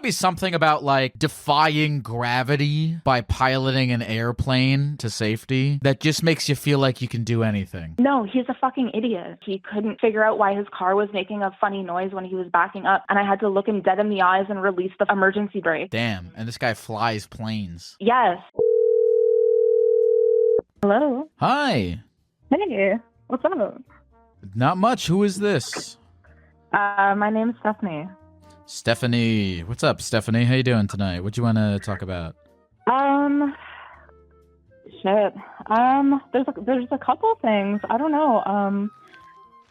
be something about like defying gravity by piloting an airplane to safety that just makes you feel like you can do anything. No, he's a fucking idiot. He couldn't figure out why his car was making a funny noise when he was backing up, and I had to look him dead in the eyes and release the emergency brake. Damn, and this guy flies planes. Yes. Hello. Hi. Hey, what's up? Not much. Who is this? My name's Stephanie. Stephanie. What's up, Stephanie? How you doing tonight? What do you want to talk about? Shit. There's a couple things. I don't know.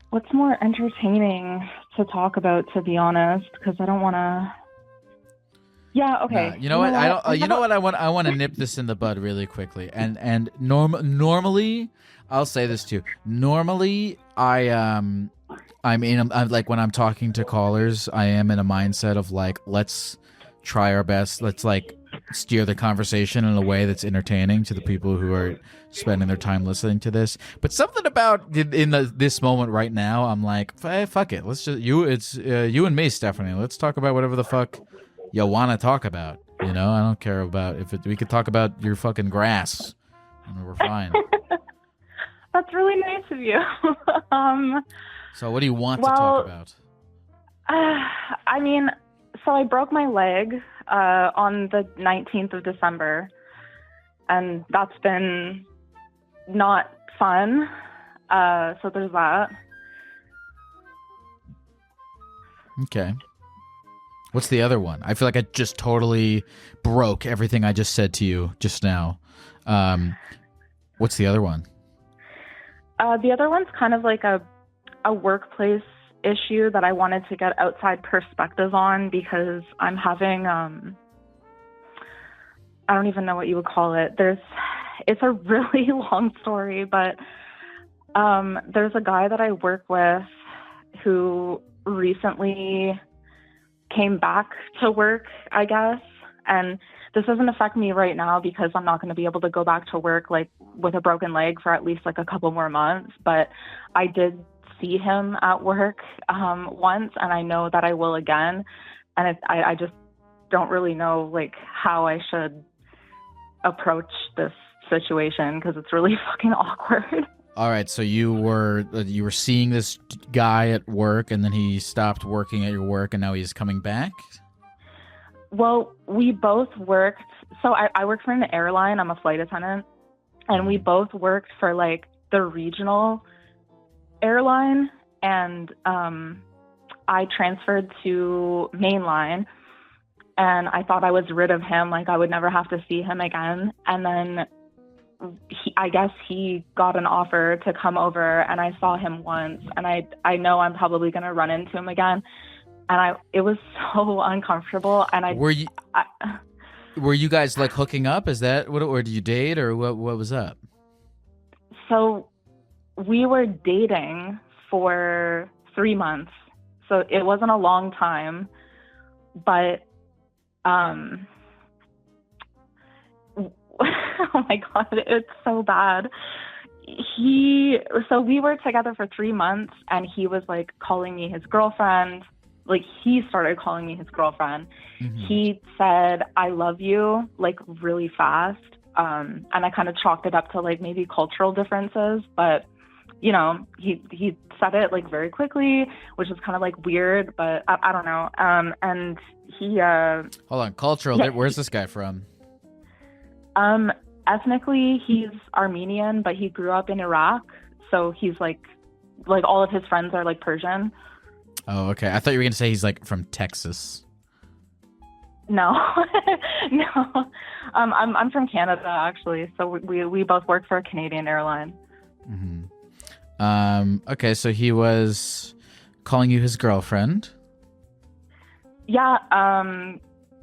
What's more entertaining to talk about, to be honest, because I don't want to. Yeah, okay. Nah, you know what? I want to nip this in the bud really quickly. And normally, I'll say this too. Normally, I'm like when I'm talking to callers, I am in a mindset of like, let's try our best. Let's like steer the conversation in a way that's entertaining to the people who are spending their time listening to this. But something about this moment right now, I'm like, fuck it. Let's just you and me, Stephanie. Let's talk about whatever the fuck you want to talk about. You know, I don't care about we could talk about your fucking grass, and we're fine. That's really nice of you. So what do you want to talk about? I mean, so I broke my leg on the 19th of December, and that's been not fun. So there's that. Okay. What's the other one? I feel like I just totally broke everything I just said to you just now. What's the other one? The other one's kind of like a workplace issue that I wanted to get outside perspective on, because I'm having, I don't even know what you would call it. It's a really long story, but there's a guy that I work with who recently came back to work, I guess. And this doesn't affect me right now because I'm not going to be able to go back to work like with a broken leg for at least like a couple more months. But I did see him at work once, and I know that I will again. And I just don't really know like how I should approach this situation because it's really fucking awkward. All right, so you were seeing this guy at work, and then he stopped working at your work, and now he's coming back? Well, we both worked. So I work for an airline. I'm a flight attendant. And we both worked for like the regional airline. And I transferred to mainline. And I thought I was rid of him. Like I would never have to see him again. And then I guess he got an offer to come over, and I saw him once. And I know I'm probably going to run into him again. And it was so uncomfortable. And were you guys like hooking up? Is that what, or did you date, or what was up? So we were dating for 3 months. So it wasn't a long time, but, oh my God, it's so bad. So we were together for 3 months, and he was like calling me his girlfriend. Like he started calling me his girlfriend. Mm-hmm. He said, "I love you," like really fast. And I kind of chalked it up to like maybe cultural differences, but you know, he said it like very quickly, which is kind of like weird, but I don't know. And he, hold on, cultural. Yeah, where's this guy from? Ethnically, he's Armenian, but he grew up in Iraq. So he's like all of his friends are like Persian. Oh, okay. I thought you were going to say he's like from Texas. No, no. I'm from Canada actually. So we both work for a Canadian airline. Mm-hmm. Okay. So he was calling you his girlfriend. Yeah.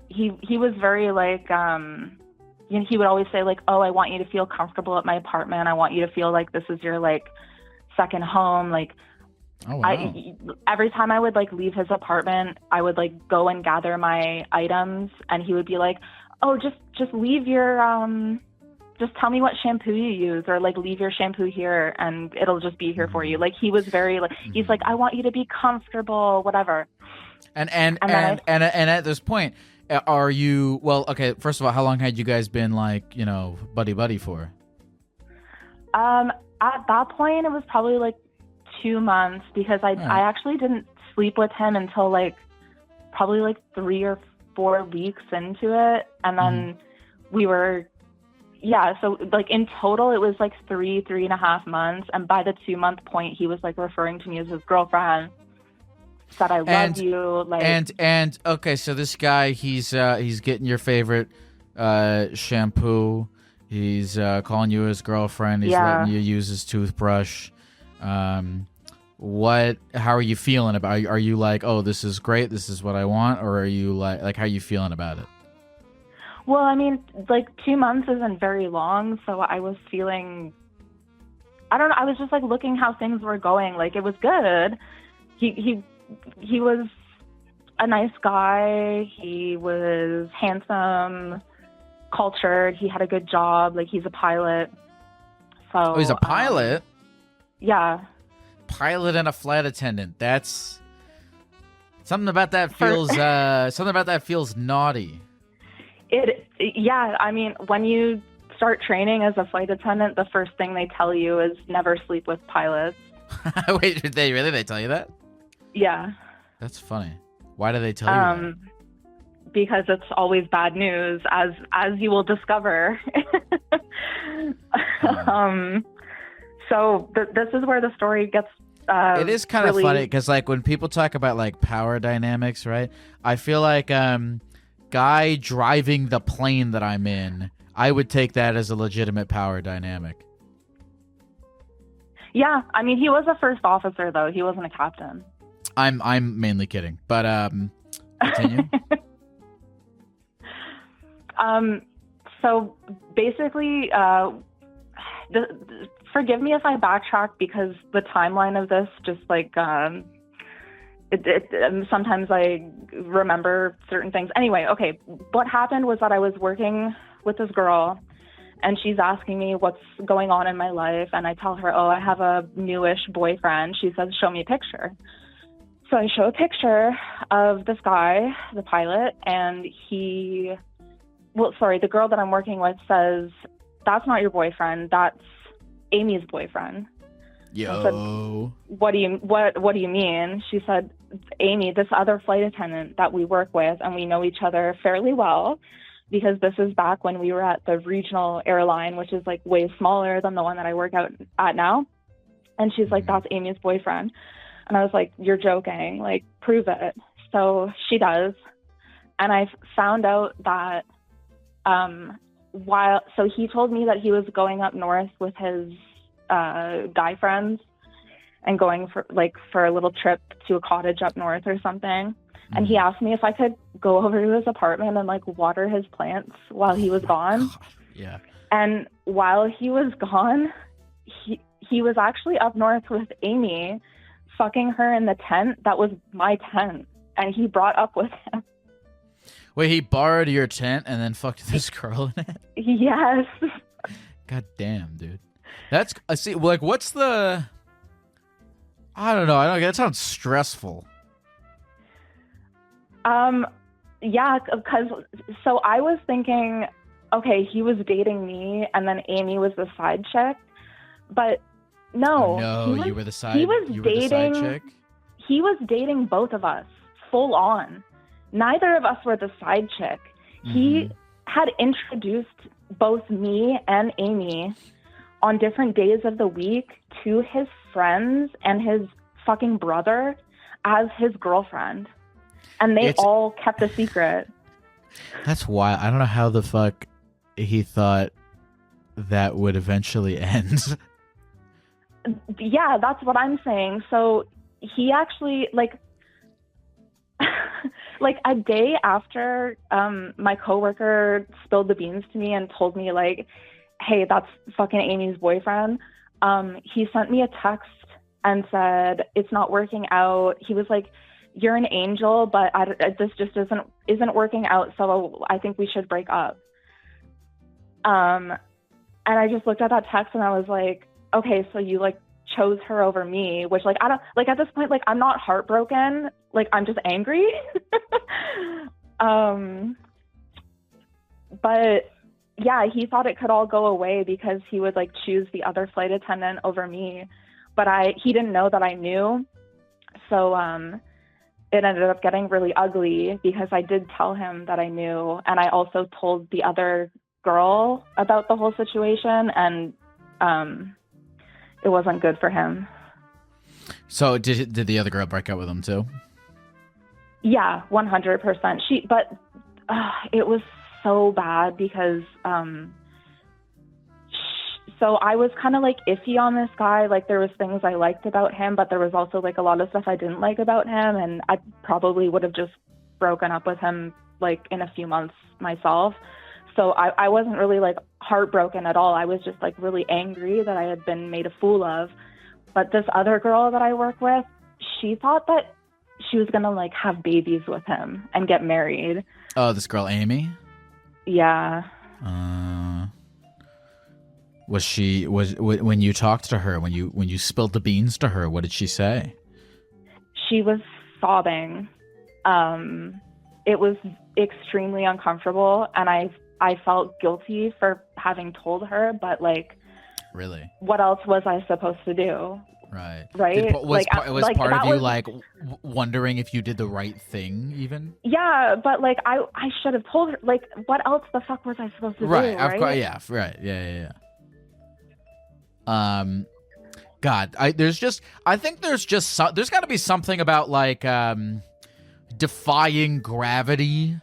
He was very like, you know, he would always say like, "Oh, I want you to feel comfortable at my apartment. I want you to feel like this is your like second home." Like, oh, wow. Every time I would like leave his apartment, I would like go and gather my items, and he would be like, "Oh, just leave your just tell me what shampoo you use, or like leave your shampoo here and it'll just be here for you." Like he was very like, he's like, "I want you to be comfortable," whatever. And then And at this point, are you well? Okay, first of all, how long had you guys been like buddy for? at that point, it was probably like 2 months because I actually didn't sleep with him until like probably like 3 or 4 weeks into it, and then we were. Yeah, so like in total, it was like 3.5 months, and by the 2-month point, he was like referring to me as his girlfriend. Said I love you, like and okay, so this guy, he's getting your favorite shampoo. He's calling you his girlfriend. He's letting you use his toothbrush. How are you feeling about? Are you like, oh, this is great, this is what I want, or are you like how are you feeling about it? Well, I mean, like 2 months isn't very long, so I was feeling, I don't know, I was just like looking how things were going. Like it was good. He was a nice guy. He was handsome, cultured. He had a good job. Like he's a pilot. So oh, he's a pilot? Yeah. Pilot and a flight attendant. That's something about that feels naughty. Yeah, I mean, when you start training as a flight attendant, the first thing they tell you is never sleep with pilots. Wait, did they really? They tell you that? Yeah. That's funny. Why do they tell you that? Because it's always bad news, as you will discover. So this is where the story gets. It is kind of funny because, like, when people talk about like power dynamics, right? I feel like guy driving the plane that I'm in, I would take that as a legitimate power dynamic. Yeah, I mean, he was a first officer though. He wasn't a captain. I'm mainly kidding, but continue. So basically, forgive me if I backtrack because the timeline of this just like sometimes I remember certain things. Anyway, okay, what happened was that I was working with this girl, and she's asking me what's going on in my life, and I tell her, oh, I have a newish boyfriend. She says, show me a picture. So I show a picture of this guy, the pilot, and the girl that I'm working with says, that's not your boyfriend, that's Amy's boyfriend. Yo. I said, what do you mean? She said, Amy, this other flight attendant that we work with, and we know each other fairly well because this is back when we were at the regional airline, which is like way smaller than the one that I work out at now. And she's like, that's Amy's boyfriend. And I was like, you're joking, like prove it. So she does. And I found out that so he told me that he was going up north with his guy friends and going for a little trip to a cottage up north or something. And he asked me if I could go over to his apartment and like water his plants while he was gone. God. Yeah. And while he was gone, he was actually up north with Amy, fucking her in the tent that was my tent, and he brought up with him. Wait, he borrowed your tent and then fucked this girl in it? Yes. God damn, dude. That's, I see, like, what's the, I don't know, that sounds stressful. Yeah, because, so I was thinking, okay, he was dating me, and then Amy was the side chick, but no. No, you were the side chick? He was dating both of us, full on. Neither of us were the side chick. He had introduced both me and Amy on different days of the week to his friends and his fucking brother as his girlfriend. And they all kept a secret. That's wild. I don't know how the fuck he thought that would eventually end. Yeah, that's what I'm saying. So he actually, like a day after my coworker spilled the beans to me and told me, like, hey, that's fucking Amy's boyfriend, he sent me a text and said, it's not working out. He was like, you're an angel, but this just isn't working out, so I think we should break up. And I just looked at that text and I was like, okay, so you like chose her over me, which like I don't like at this point, like I'm not heartbroken, like I'm just angry. But yeah, he thought it could all go away because he would like choose the other flight attendant over me, but he didn't know that I knew. So it ended up getting really ugly because I did tell him that I knew, and I also told the other girl about the whole situation, and it wasn't good for him. So did the other girl break up with him too? Yeah, 100%. But it was so bad because so I was kind of like iffy on this guy. Like there was things I liked about him, but there was also like a lot of stuff I didn't like about him, and I probably would have just broken up with him like in a few months myself. So I wasn't really like heartbroken at all. I was just like really angry that I had been made a fool of. But this other girl that I work with, she thought that she was going to like have babies with him and get married. Oh, this girl, Amy? Yeah. When you talked to her, when you spilled the beans to her, what did she say? She was sobbing. It was extremely uncomfortable, and I felt guilty for having told her, but like, really, what else was I supposed to do? Right. Was part of you like wondering if you did the right thing even? Yeah, but like I should have told her. Like, what else the fuck was I supposed to do? Right. Of course. Yeah. Right. Yeah. God, there's got to be something about like defying gravity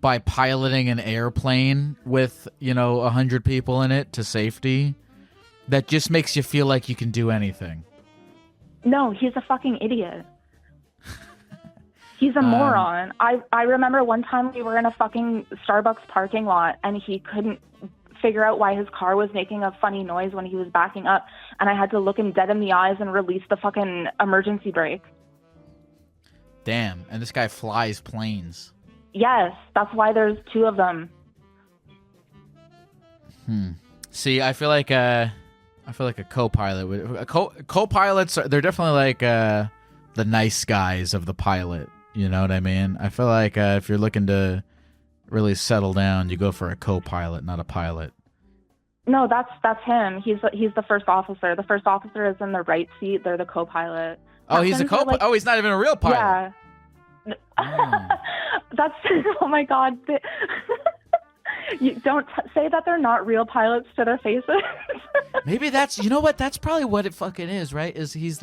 by piloting an airplane with 100 people in it to safety. That just makes you feel like you can do anything. No, he's a fucking idiot. He's a moron. I remember one time we were in a fucking Starbucks parking lot, and he couldn't figure out why his car was making a funny noise when he was backing up, and I had to look him dead in the eyes and release the fucking emergency brake. Damn, and this guy flies planes. Yes, that's why there's two of them. See, I feel like a co-pilot would. Co-pilots they're definitely like the nice guys of the pilot. You know what I mean? I feel like if you're looking to really settle down, you go for a co-pilot, not a pilot. No, that's him. He's the first officer. The first officer is in the right seat. They're the co-pilot. Oh, he's a co-pilot. Like, oh, he's not even a real pilot. Yeah. That's oh my god. You don't say that they're not real pilots to their faces. Maybe that's that's probably what it fucking is, right? Is he's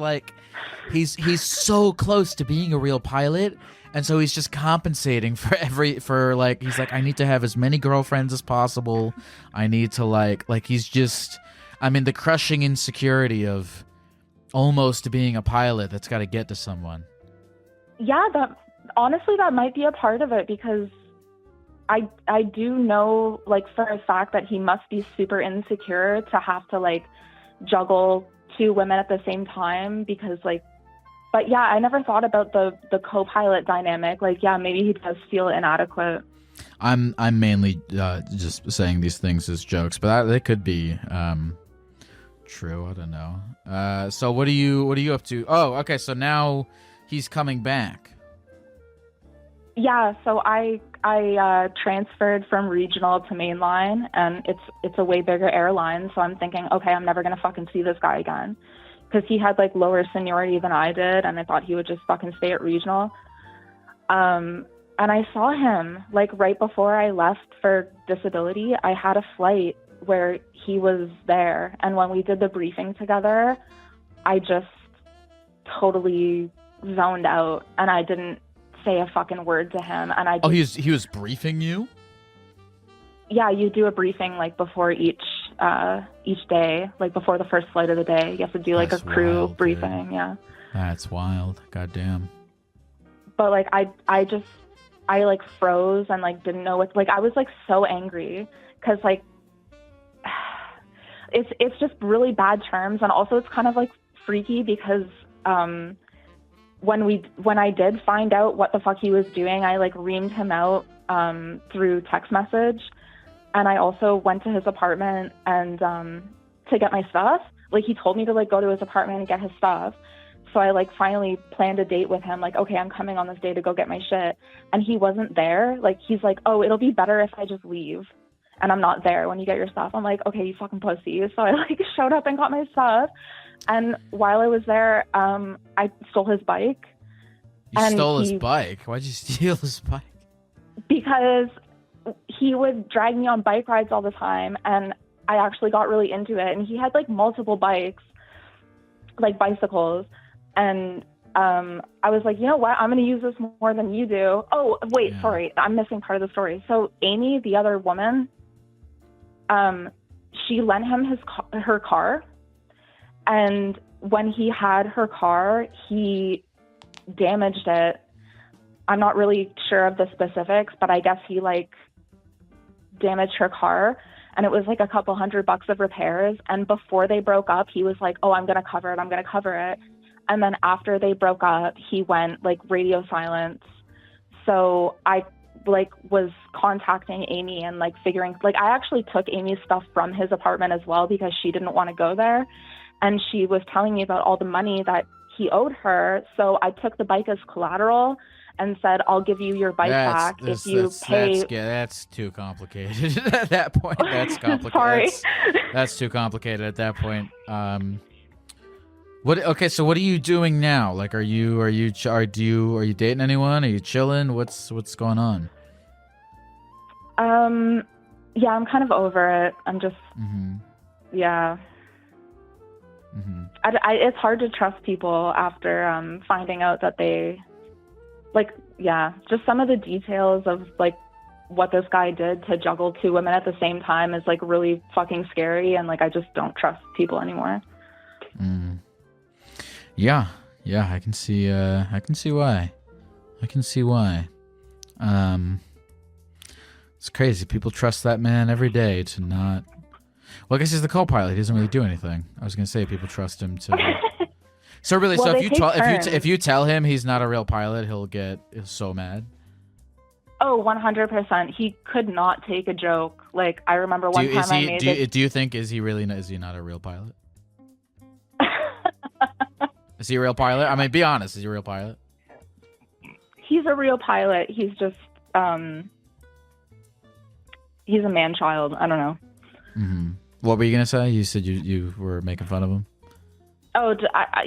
so close to being a real pilot, and so he's just compensating for like he's like, I need to have as many girlfriends as possible. I need to like he's just, I mean, the crushing insecurity of almost being a pilot that's got to get to someone. Yeah, honestly that might be a part of it, because I do know, like, for a fact that he must be super insecure to have to, like, juggle two women at the same time, because, like, but yeah, I never thought about the co-pilot dynamic. Like, yeah, maybe he does feel inadequate. I'm mainly just saying these things as jokes, but they could be true. I don't know. So what are you up to? Oh, okay, so now he's coming back. Yeah, so I transferred from regional to mainline, and it's a way bigger airline. So I'm thinking, okay, I'm never gonna fucking see this guy again, because he had like lower seniority than I did, and I thought he would just fucking stay at regional. And I saw him like right before I left for disability. I had a flight where he was there, and when we did the briefing together, I just totally zoned out, and I didn't say a fucking word to him. And he was briefing you? Yeah, you do a briefing like before each day, like before the first flight of the day. You have to do like a crew briefing. Dude. Yeah, that's wild. Goddamn. But like I like froze and like didn't know what, like I was like so angry, because like it's just really bad terms, and also it's kind of like freaky because when I did find out what the fuck he was doing, I like reamed him out through text message, and I also went to his apartment and to get my stuff. Like, he told me to like go to his apartment and get his stuff. So I like finally planned a date with him. Like, okay, I'm coming on this day to go get my shit. And he wasn't there. Like, he's like, oh, it'll be better if I just leave. And I'm not there when you get your stuff. I'm like, okay, you fucking pussy. So I like showed up and got my stuff. And while I was there, I stole his bike. You stole his bike? Why'd you steal his bike? Because he would drag me on bike rides all the time. And I actually got really into it. And he had like multiple bikes, like bicycles. And I was like, you know what? I'm going to use this more than you do. Oh, wait, sorry. I'm missing part of the story. So Amy, the other woman, she lent him her car. And when he had her car, he damaged it. I'm not really sure of the specifics, but I guess he like damaged her car. And it was like a couple $100 of repairs. And before they broke up, he was like, oh, I'm going to cover it. I'm going to cover it. And then after they broke up, he went like radio silence. So I like was contacting Amy and like figuring, like I actually took Amy's stuff from his apartment as well because she didn't want to go there. And she was telling me about all the money that he owed her. So I took the bike as collateral and said, I'll give you your bike back if you pay. That's too complicated at that point. That's complicated. Sorry. That's too complicated at that point. Okay, so what are you doing now? Like, are you dating anyone? Are you chilling? What's going on? Yeah, I'm kind of over it. I'm just, yeah. It's hard to trust people after finding out that they, like, yeah, just some of the details of like what this guy did to juggle two women at the same time is like really fucking scary, and like I just don't trust people anymore. Yeah, I can see why. It's crazy. People trust that man every day to not. Well, I guess he's the co-pilot. He doesn't really do anything. I was gonna say people trust him to. So really, well, so if you tell him he's not a real pilot, he'll so mad. Oh, 100%. He could not take a joke. Like I remember one time I made it. Do you think is he not a real pilot? Is he a real pilot? I mean, be honest. Is he a real pilot? He's a real pilot. He's just, he's a man-child. I don't know. What were you gonna say? You said you were making fun of him. Oh,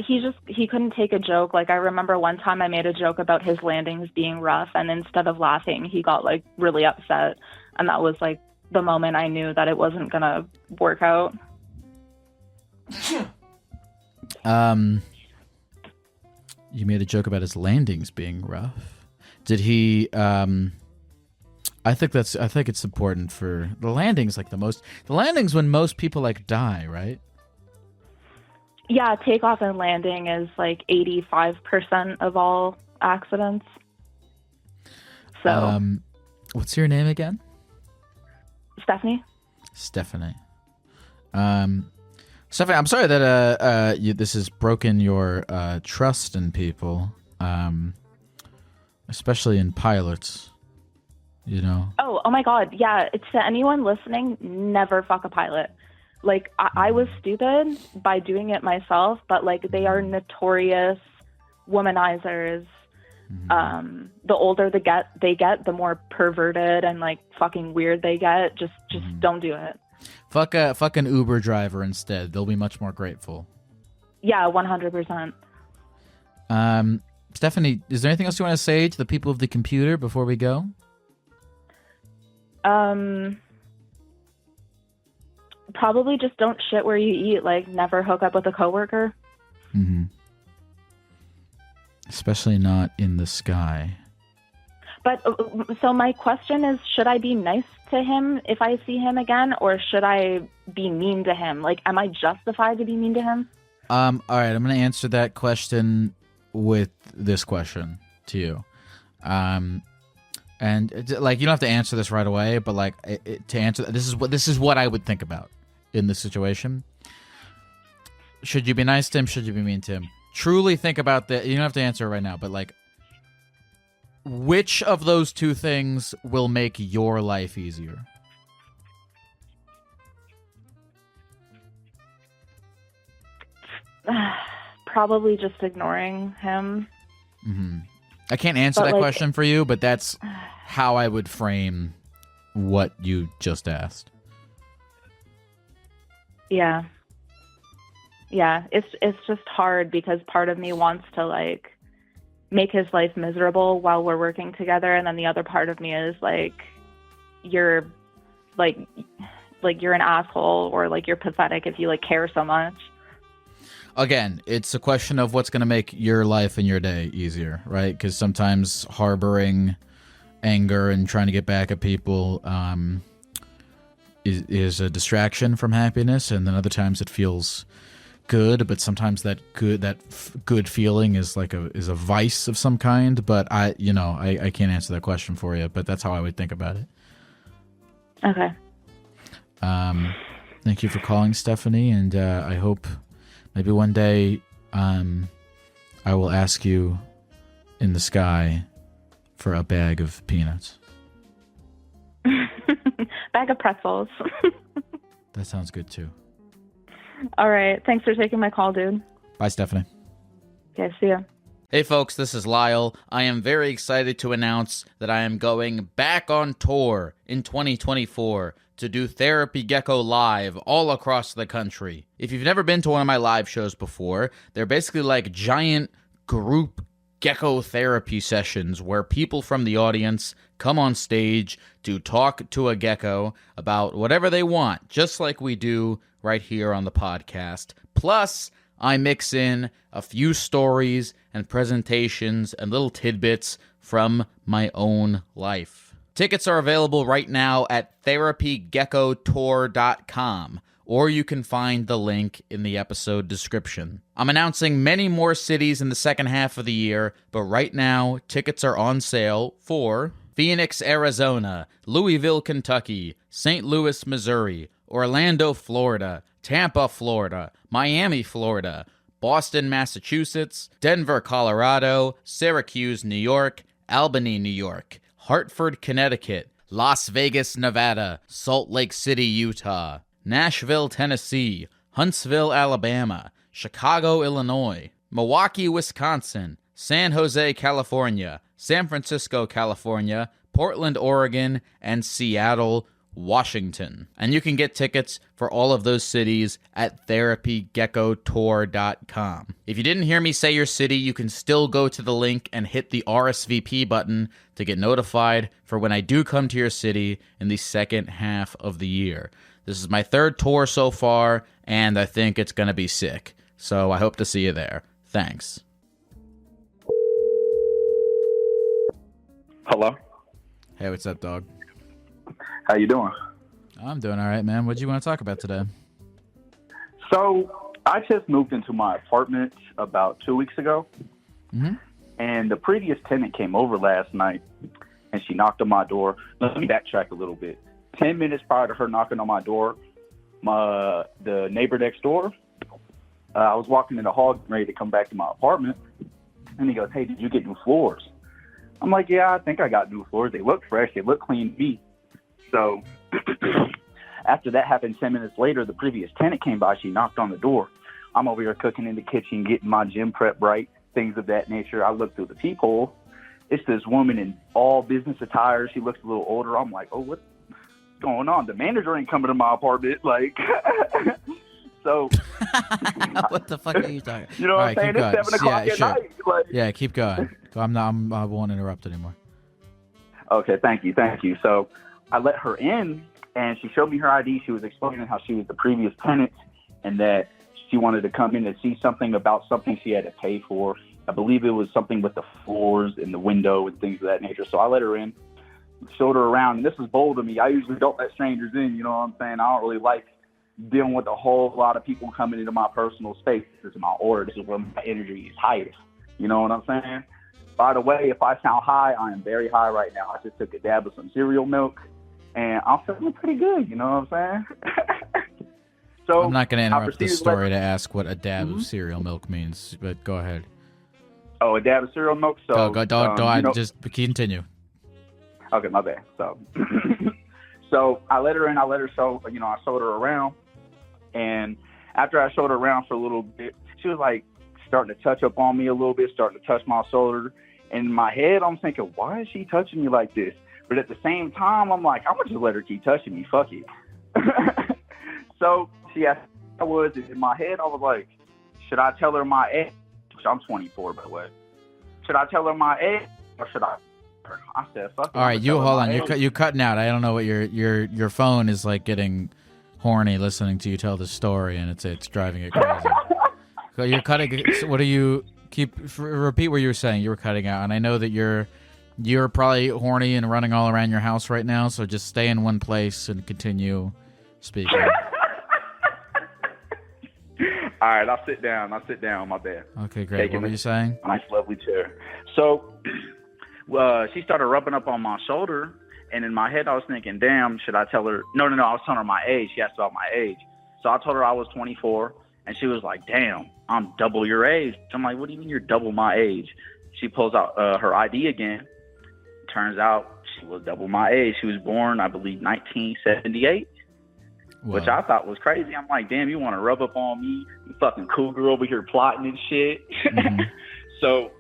he couldn't take a joke. Like I remember one time I made a joke about his landings being rough, and instead of laughing, he got like really upset, and that was like the moment I knew that it wasn't gonna work out. You made a joke about his landings being rough. Did he? I think it's important for the landings. Like the landings when most people like die, right? Yeah, takeoff and landing is like 85% of all accidents. So, what's your name again? Stephanie. Stephanie, I'm sorry that this has broken your trust in people, especially in pilots. You know. Oh my God! Yeah, it's to anyone listening. Never fuck a pilot. Like I was stupid by doing it myself, but like they are notorious womanizers. The older they get, the more perverted and like fucking weird they get. Just don't do it. Fuck an Uber driver instead. They'll be much more grateful. Yeah, 100%. Stephanie, is there anything else you want to say to the people of the computer before we go? Probably just don't shit where you eat. Like, never hook up with a coworker. Especially not in the sky. But so my question is, should I be nice to him if I see him again, or should I be mean to him? Like, am I justified to be mean to him? All right, I'm going to answer that question with this question to you. And like, you don't have to answer this right away, but like to answer, this is what I would think about in this situation. Should you be nice to him? Should you be mean to him? Truly think about that. You don't have to answer it right now, but like, which of those two things will make your life easier? Probably just ignoring him. Mm-hmm. I can't answer But, that like, question for you, but that's how I would frame what you just asked. Yeah. It's just hard because part of me wants to like make his life miserable while we're working together, and then the other part of me is like, you're you're an asshole, or like you're pathetic if you like care so much. Again, it's a question of what's going to make your life and your day easier, right? Because sometimes harboring anger and trying to get back at people is a distraction from happiness, and then other times it feels good, but sometimes that good feeling is like a vice of some kind. But I can't answer that question for you, but that's how I would think about it. Okay. Thank you for calling, Stephanie, and I hope maybe one day I will ask you in the sky for a bag of peanuts. Bag of pretzels. That sounds good too. All right. Thanks for taking my call, dude. Bye, Stephanie. Okay, see ya. Hey folks, this is Lyle. I am very excited to announce that I am going back on tour in 2024 to do Therapy Gecko live all across the country. If you've never been to one of my live shows before, they're basically like giant group gecko therapy sessions where people from the audience come on stage to talk to a gecko about whatever they want, just like we do right here on the podcast. Plus, I mix in a few stories and presentations and little tidbits from my own life. Tickets are available right now at therapygeckotour.com, or you can find the link in the episode description. I'm announcing many more cities in the second half of the year, but right now, tickets are on sale for Phoenix, Arizona, Louisville, Kentucky, St. Louis, Missouri, Orlando, Florida, Tampa, Florida, Miami, Florida, Boston, Massachusetts, Denver, Colorado, Syracuse, New York, Albany, New York, Hartford, Connecticut, Las Vegas, Nevada, Salt Lake City, Utah, Nashville, Tennessee, Huntsville, Alabama, Chicago, Illinois, Milwaukee, Wisconsin, San Jose, California, San Francisco, California, Portland, Oregon, and Seattle, Washington. And you can get tickets for all of those cities at therapygeckotour.com. If you didn't hear me say your city, you can still go to the link and hit the RSVP button to get notified for when I do come to your city in the second half of the year. This is my third tour so far, and I think it's going to be sick. So I hope to see you there. Thanks. Hello? Hey, what's up, dog? How you doing? I'm doing all right, man. What do you want to talk about today? So, I just moved into my apartment about 2 weeks ago. Mm-hmm. And the previous tenant came over last night, and she knocked on my door. Let me backtrack a little bit. 10 minutes prior to her knocking on my door, the neighbor next door, I was walking in the hall ready to come back to my apartment, and he goes, "Hey, did you get new floors?" I'm like, "Yeah, I think I got new floors. They look fresh. They look clean to me." So after that happened, 10 minutes later, the previous tenant came by. She knocked on the door. I'm over here cooking in the kitchen, getting my gym prep right, things of that nature. I look through the peephole. It's this woman in all business attire. She looks a little older. I'm like, "Oh, what's going on? The manager ain't coming to my apartment." Like, so. What the fuck are you talking? You know what I'm saying? It's 7 o'clock at night. Like, yeah, keep going. I won't interrupt anymore. Okay, thank you. So I let her in, and she showed me her ID. She was explaining how she was the previous tenant and that she wanted to come in and see something about something she had to pay for. I believe it was something with the floors and the window and things of that nature. So I let her in, showed her around, and this was bold of me. I usually don't let strangers in, you know what I'm saying? I don't really like dealing with a whole lot of people coming into my personal space. This is my aura. This is where my energy is highest. You know what I'm saying? By the way, if I sound high, I am very high right now. I just took a dab of some cereal milk, and I'm feeling pretty good. You know what I'm saying? So I'm not going to interrupt this story to ask what a dab of cereal milk means, but go ahead. Oh, a dab of cereal milk? So, just continue. Okay, my bad. So, so I let her in. I let her show, I showed her around. And after I showed her around for a little bit, She was like starting to touch up on me a little bit, starting to touch my shoulder. And in my head, I'm thinking, why is she touching me like this? But at the same time, I'm like, I'm going to just let her keep touching me. Fuck it. So she asked I was. In my head, I was like, should I tell her my age? I'm 24, by the way. Should I tell her my age or should I? I said, fuck it. All right, you hold on. You're cutting out. I don't know what your phone is like getting horny listening to you tell the story, and it's driving it crazy. So you're cutting. What do you repeat what you were saying? You were cutting out, and I know that you're probably horny and running all around your house right now. So just stay in one place and continue speaking. All right, I'll sit down. My bad. Okay, great. What were you saying? Nice, lovely chair. So, she started rubbing up on my shoulder, and in my head, I was thinking, damn, should I tell her? No, I was telling her my age. She asked about my age. So I told her I was 24, and she was like, damn, I'm double your age. I'm like, what do you mean you're double my age? She pulls out her ID again. Turns out she was double my age. She was born, I believe, 1978. Wow. Which I thought was crazy. I'm like, damn, you want to rub up on me? You fucking cougar over here plotting and shit. Mm-hmm. So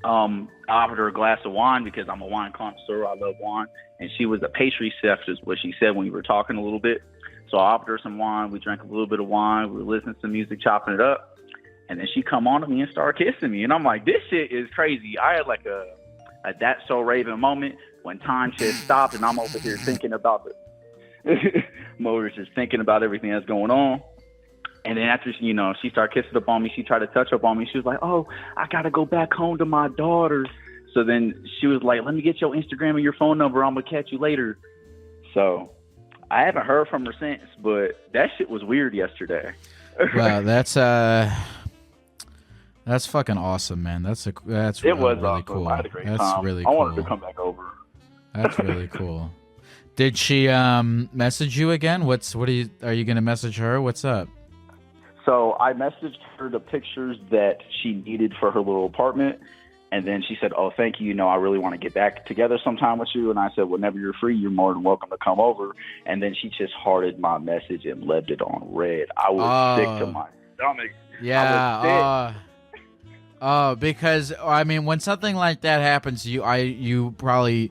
I offered her a glass of wine because I'm a wine connoisseur. I love wine. And she was a pastry chef, is what she said when we were talking a little bit. So I offered her some wine. We drank a little bit of wine. We were listening to some music, chopping it up. And then she come on to me and started kissing me. And I'm like, this shit is crazy. I had like a That's So Raven moment when time just stopped and I'm over here thinking about I'm over here just thinking about everything that's going on. And then after, she started kissing up on me, she tried to touch up on me. She was like, oh, I got to go back home to my daughters. So then she was like, let me get your Instagram and your phone number. I'm going to catch you later. So I haven't heard from her since, but that shit was weird yesterday. Wow, that's fucking awesome, man. That's really awesome. Cool. I had a great that's time. Really I cool. wanted to come back over. That's really cool. Did she message you again? Are you going to message her? What's up? So I messaged her the pictures that she needed for her little apartment. And then she said, oh, thank you. I really want to get back together sometime with you. And I said, whenever you're free, you're more than welcome to come over. And then she just hearted my message and left it on red. I was sick to my stomach. Yeah. Because, when something like that happens, you probably,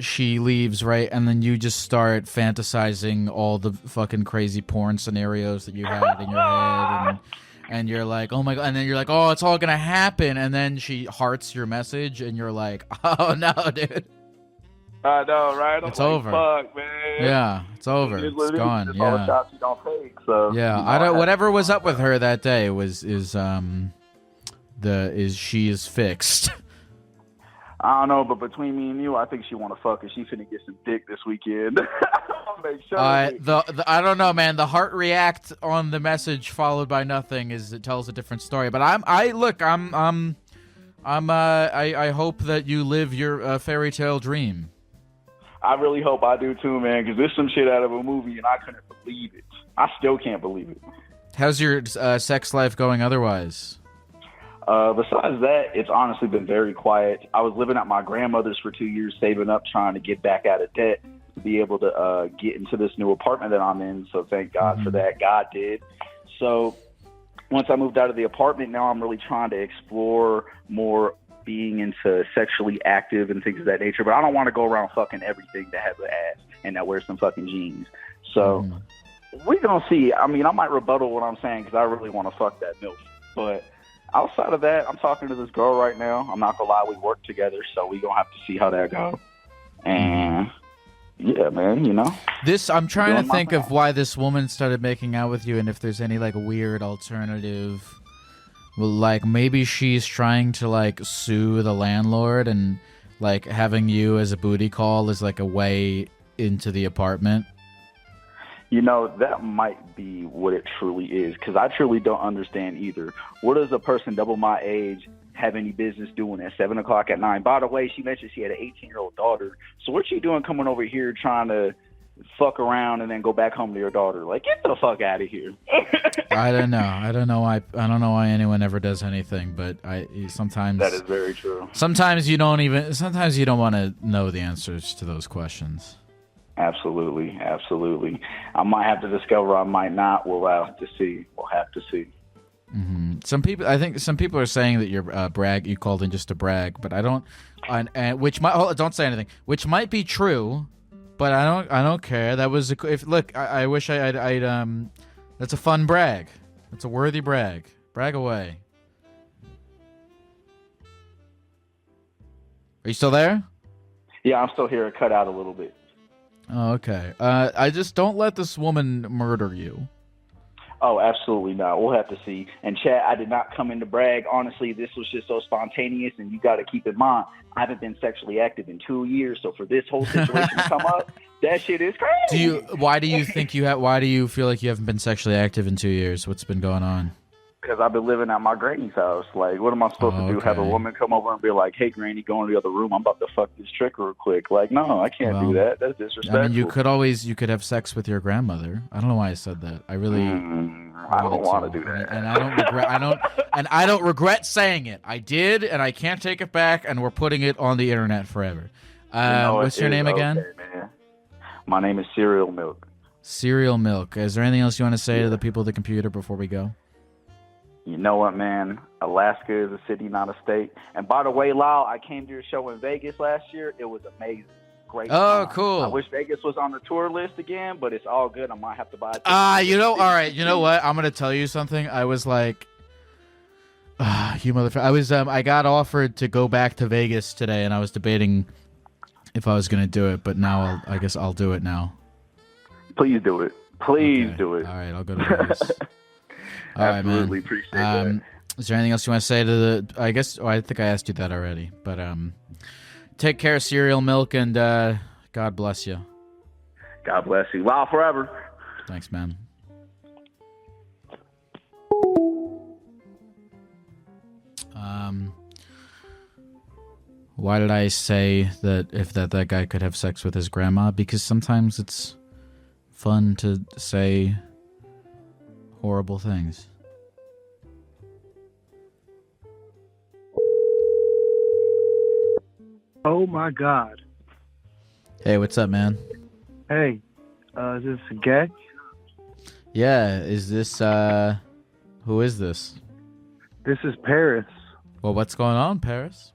she leaves, right? And then you just start fantasizing all the fucking crazy porn scenarios that you had in your head. And you're like, oh my God. And then you're like, oh, it's all going to happen. And then she hearts your message and you're like, oh no, dude. I know, right? It's over. Fuck, man. Yeah, it's over. It's gone. It's yeah. all the shots you don't take. So yeah, whatever was up with her that day she is fixed. I don't know, but between me and you, I think she want to fuck and she finna get some dick this weekend. Make sure. I don't know, man. The heart react on the message followed by nothing it tells a different story. But I hope that you live your fairy tale dream. I really hope I do too, man, because there's some shit out of a movie and I couldn't believe it. I still can't believe it. How's your sex life going otherwise? Besides that, it's honestly been very quiet. I was living at my grandmother's for 2 years, saving up, trying to get back out of debt to be able to get into this new apartment that I'm in. So thank God for that. God did. So once I moved out of the apartment, now I'm really trying to explore more being into sexually active and things of that nature. But I don't want to go around fucking everything that has an ass and that wears some fucking jeans. So we're going to see. I might rebuttal what I'm saying because I really want to fuck that MILF. But outside of that, I'm talking to this girl right now. I'm not going to lie, we work together, so we're going to have to see how that goes. And, yeah, man, I'm trying to think of why this woman started making out with you and if there's any, weird alternative. Well, maybe she's trying to, sue the landlord and, having you as a booty call is, a way into the apartment. That might be what it truly is, because I truly don't understand either. What does a person double my age have any business doing at 7 o'clock at night? By the way, she mentioned she had an 18-year-old daughter. So what's she doing coming over here trying to fuck around and then go back home to your daughter? Get the fuck out of here. I don't know. I don't know why anyone ever does anything, but sometimes that is very true. Sometimes you don't want to know the answers to those questions. Absolutely. I might have to discover, I might not. We'll have to see. Some people, I think, some people are saying that you're you called in just to brag, but I don't. And which might don't say anything, which might be true, but I don't care. That was look. I wish I'd that's a fun brag. That's a worthy brag. Brag away. Are you still there? Yeah, I'm still here. Cut out a little bit. Oh, okay. I just don't let this woman murder you. Oh, absolutely not. We'll have to see. And Chad, I did not come in to brag. Honestly, this was just so spontaneous, and you got to keep in mind, I haven't been sexually active in 2 years. So for this whole situation to come up, that shit is crazy. Why do you think you have? Why do you feel like you haven't been sexually active in 2 years? What's been going on? Because I've been living at my granny's house. Like, what am I supposed to do? Have a woman come over and be like, "Hey, Granny, go in the other room. I'm about to fuck this trick real quick." Like, no, I can't do that. That's disrespectful. I mean, you could have sex with your grandmother. I don't know why I said that. I really. I don't want to do that. And I don't regret saying it. I did, and I can't take it back. And we're putting it on the internet forever. What's your name again? Okay, man. My name is Cereal Milk. Cereal Milk. Is there anything else you want to say to the people at the computer before we go? You know what, man? Alaska is a city, not a state. And by the way, Lyle, I came to your show in Vegas last year. It was amazing. Great time. Cool. I wish Vegas was on the tour list again, but it's all good. I might have to buy it. All right. You know what? I'm going to tell you something. I was like, you motherfucker. I got offered to go back to Vegas today, and I was debating if I was going to do it, but now I guess I'll do it now. Please do it. Please do it. All right, I'll go to Vegas. All right, man. Absolutely appreciate that. Is there anything else you want to say to the? I guess I think I asked you that already, but take care, Cereal Milk, and God bless you. God bless you. Wow, forever. Thanks, man. Why did I say that if that guy could have sex with his grandma? Because sometimes it's fun to say horrible things. Oh my God. Hey, what's up, man? Hey, is this Gecko? Yeah, is this, who is this? This is Paris. Well, what's going on, Paris?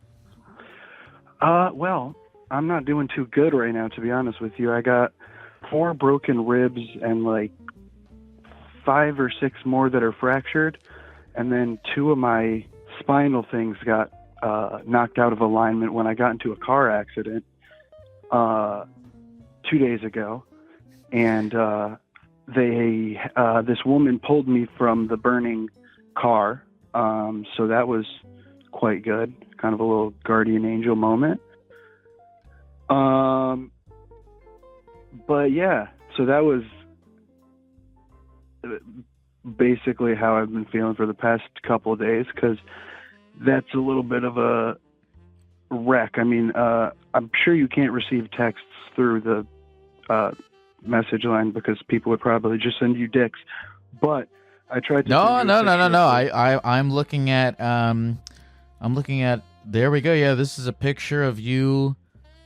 Well, I'm not doing too good right now, to be honest with you. I got 4 broken ribs and like 5 or 6 more that are fractured. And then 2 of my spinal things got knocked out of alignment when I got into a car accident 2 days ago. And this woman pulled me from the burning car. So that was quite good. Kind of a little guardian angel moment. But yeah, so that was basically how I've been feeling for the past couple of days, because that's a little bit of a wreck. I mean, I'm sure you can't receive texts through the message line because people would probably just send you dicks. But I tried to. No. I'm looking at. There we go. Yeah, this is a picture of you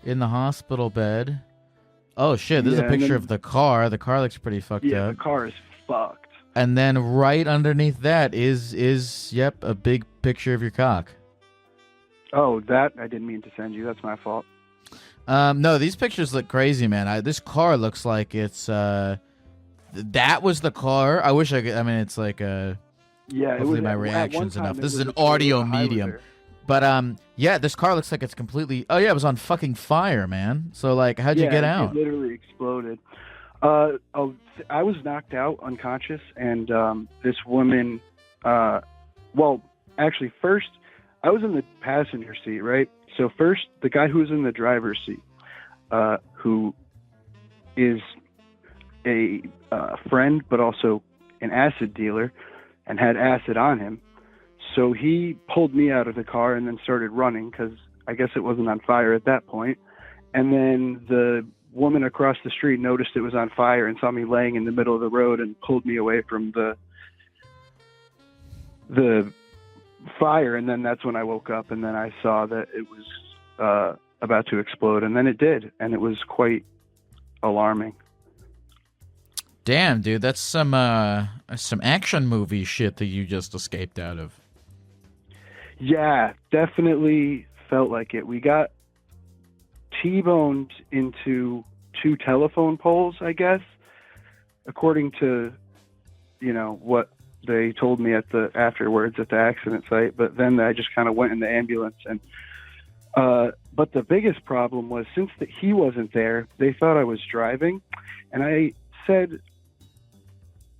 in the hospital bed. Oh shit! This is a picture of the car. The car looks pretty fucked up. Yeah, the car is fucked. And then right underneath that is a big picture of your cock. Oh, that I didn't mean to send you. That's my fault. No, these pictures look crazy, man. This car looks like it's that was the car. I wish I could. I mean, it's like yeah. Hopefully my reaction's enough. This is an audio medium. But yeah, this car looks like it's completely. Oh yeah, it was on fucking fire, man. So like, how'd you get out? It literally exploded. I was knocked out, unconscious, and this woman. Well, actually, first I was in the passenger seat, right? So first, the guy who was in the driver's seat, who is a friend but also an acid dealer, and had acid on him. So he pulled me out of the car and then started running because I guess it wasn't on fire at that point. And then the woman across the street noticed it was on fire and saw me laying in the middle of the road and pulled me away from the fire. And then that's when I woke up, and then I saw that it was about to explode. And then it did, and it was quite alarming. Damn, dude, that's some action movie shit that you just escaped out of. Yeah, definitely felt like it. We got T-boned into 2 telephone poles, I guess, according to, what they told me afterwards at the accident site. But then I just kind of went in the ambulance, and but the biggest problem was since he wasn't there, they thought I was driving, and I said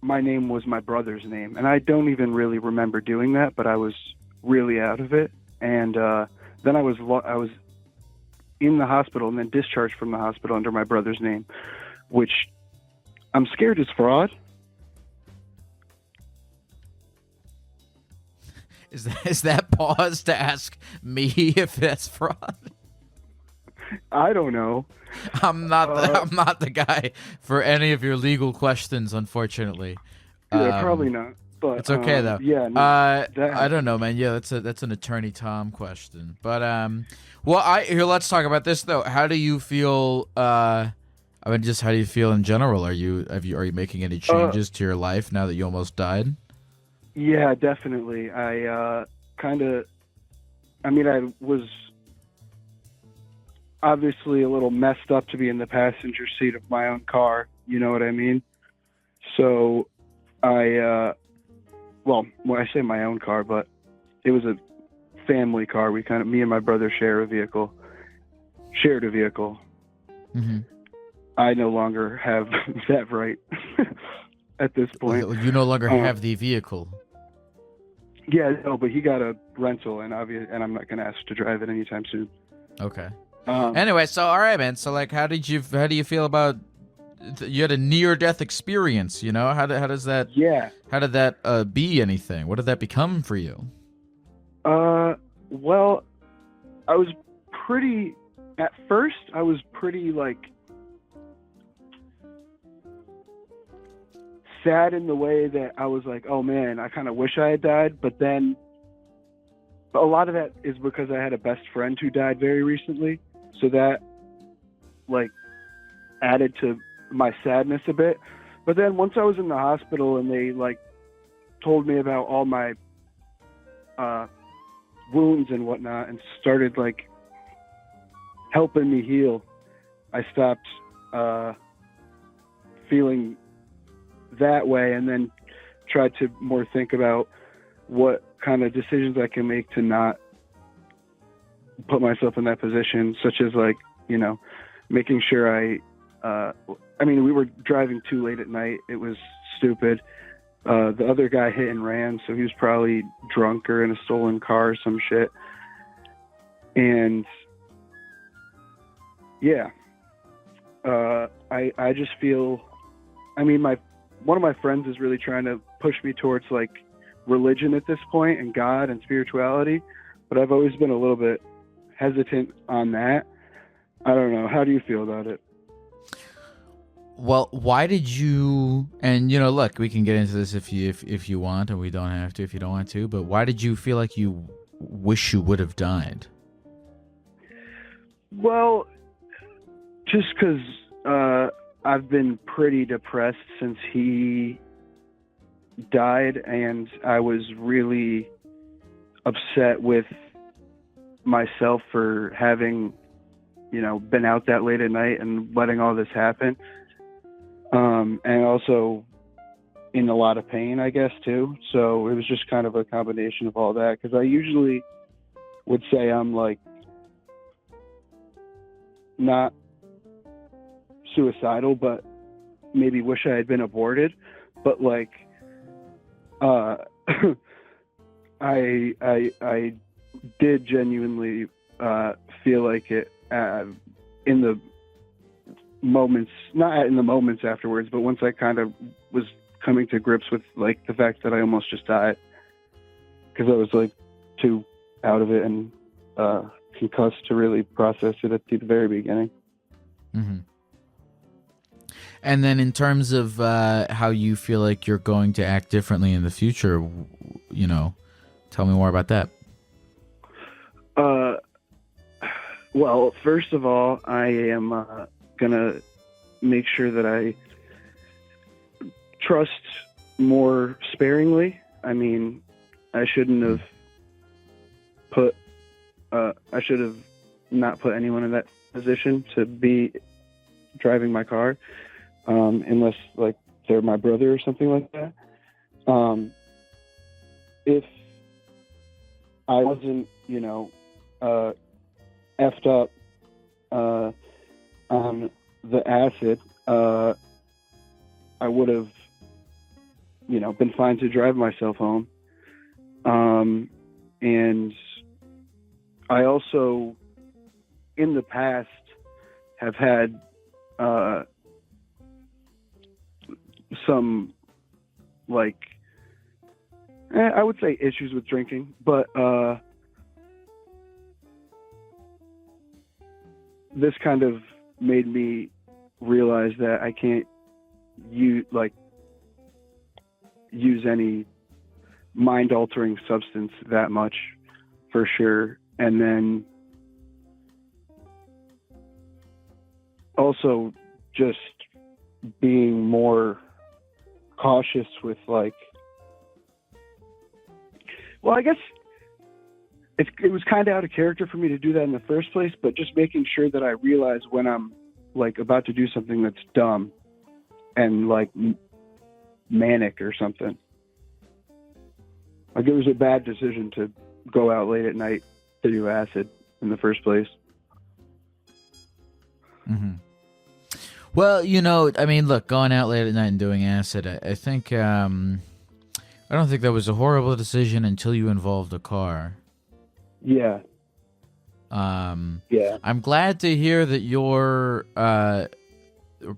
my name was my brother's name, and I don't even really remember doing that, but I was really out of it. And then I was in the hospital and then discharged from the hospital under my brother's name, which I'm scared is fraud. Is that pause to ask me if that's fraud? I don't know. I'm not the guy for any of your legal questions, unfortunately. Yeah, probably not. But it's okay though. Yeah. No, I don't know, man. Yeah, that's an Attorney Tom question. But here, let's talk about this though. How do you feel? Just how do you feel in general? Are you making any changes to your life now that you almost died? Yeah, definitely. I was obviously a little messed up to be in the passenger seat of my own car. You know what I mean? So I say my own car, but it was a family car. Me and my brother shared a vehicle. Mm-hmm. I no longer have that right at this point. You no longer have the vehicle. Yeah, no, but he got a rental, and I'm not going to ask to drive it anytime soon. Okay. Anyway, so all right, man. So like, how do you feel about? You had a near-death experience, How does that? Yeah. How did that be anything? What did that become for you? Well, I was pretty. At first, I was pretty sad in the way that I was like, oh man, I kind of wish I had died. But then a lot of that is because I had a best friend who died very recently. So that added to my sadness a bit. But then once I was in the hospital and they told me about all my wounds and whatnot and started helping me heal, I stopped feeling that way, and then tried to more think about what kind of decisions I can make to not put myself in that position, such as making sure we were driving too late at night. It was stupid. The other guy hit and ran, so he was probably drunk or in a stolen car or some shit. And yeah, I just feel, one of my friends is really trying to push me towards religion at this point and God and spirituality, but I've always been a little bit hesitant on that. I don't know. How do you feel about it? Well, why did you? And look, we can get into this if you want, and we don't have to if you don't want to. But why did you feel like you wish you would have died? Well, just because I've been pretty depressed since he died, and I was really upset with myself for having, been out that late at night and letting all this happen. And also in a lot of pain, I guess, too. So it was just kind of a combination of all that, because I usually would say I'm not suicidal, but maybe wish I had been aborted. But I did genuinely feel like it in the moments, not in the moments afterwards, but once I kind of was coming to grips with the fact that I almost just died, because I was too out of it and concussed to really process it at the very beginning. Mm-hmm. And then in terms of how you feel like you're going to act differently in the future, tell me more about that. Well, first of all, I am going to make sure that I trust more sparingly. I mean, I shouldn't have put. I should have not put anyone in that position to be driving my car, unless like they're my brother or something like that. If I wasn't, effed up on the acid, I would have, been fine to drive myself home. And I also, in the past, have had some, I would say issues with drinking, but this kind of made me realize that I can't use any mind-altering substance that much, for sure. And then also just being more cautious with I guess it was kind of out of character for me to do that in the first place, but just making sure that I realize when I'm about to do something that's dumb and manic or something. It was a bad decision to go out late at night to do acid in the first place. Mm-hmm. Well, look, going out late at night and doing acid, I think, I don't think that was a horrible decision until you involved a car. Yeah. Yeah. I'm glad to hear that you're